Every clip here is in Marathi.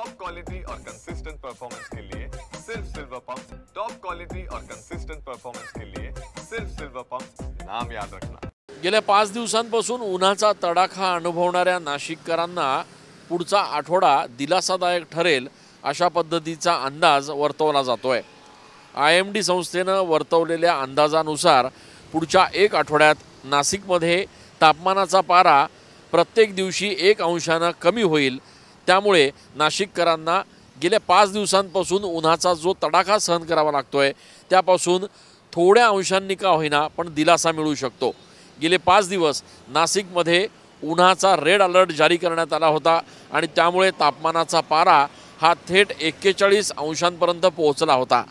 टॉप क्वालिटी और कंसिस्टेंट परफॉर्मेंस के लिए सिर्फ सिल्वर पंप। टॉप क्वालिटी और कंसिस्टेंट परफॉर्मेंस के लिए सिर्फ सिल्वर पंप, नाम याद रखना। गेल्या 5 दिवसांपासून उन्हाचा तडाखा अनुभवणाऱ्या नाशिककरांना पुढचा आठवडा दिलासादायक ठरेल अशा पद्धतीचा अंदाज वर्तवला जातोय। IMD संस्थेनं वर्तवलेल्या अंदाजानुसार पुढच्या 1 आठवड्यात नाशिकमध्ये तापमानाचा पारा प्रत्येक दिवशी 1 अंशाने कमी होईल। त्यामुळे नाशिककरांना गेल्या 5 दिवसांपासून उन्हाचा जो तडाखा सहन करावा लागतोय त्यापासून थोड्या अंशांनी का होईना पण दिलासा मिळू शकतो। गेले 5 दिवस नाशिकमध्ये उन्हाचा रेड अलर्ट जारी करण्यात आला होता आणि त्यामुळे तापमानाचा पारा हा थेट 41 अंशांपर्यंत पोहोचला होता।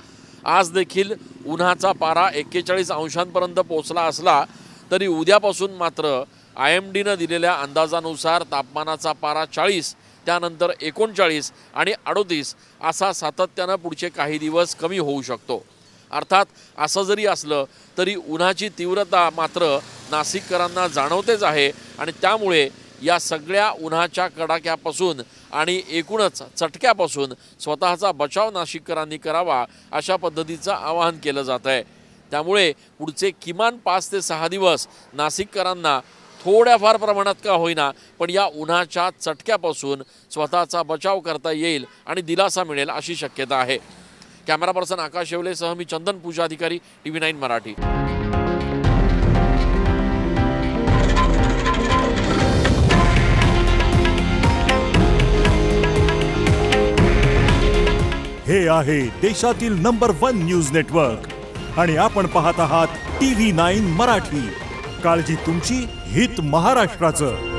आज देखील उन्हाचा पारा 41 अंशांपर्यंत पोहोचला असला तरी उद्यापासून मात्र IMDनं दिलेल्या अंदाजानुसार तापमानाचा पारा 40, त्यानंतर 39 आणि 38 असा सातत्यानं पुढचे काही दिवस कमी होऊ शकतो। अर्थात असं जरी असलं तरी उन्हाची तीव्रता मात्र नाशिककरांना जाणवतेच आहे आणि त्यामुळे या सगळ्या उन्हाच्या कडाक्यापासून आणि एकूणच चटक्यापासून स्वतःचा बचाव नाशिककरांनी करावा अशा पद्धतीचं आवाहन केलं जात आहे। त्यामुळे पुढचे किमान 5 ते 6 दिवस नाशिककरांना थोड्याफार प्रमाणात का होईना पण या उन्हाच्या चटक्यापासून स्वतःचा बचाव करता येईल आणि दिलासा मिळेल अशी शक्यता आहे। कॅमेरा पर्सन आकाश शेवलेसह मी चंदन पूजा अधिकारी TV9 मराठी। हे आहे देशातील नंबर 1 न्यूज नेटवर्क आणि आपण पाहत आहात TV9 मराठी। काळजी तुमची, हित महाराष्ट्राचं।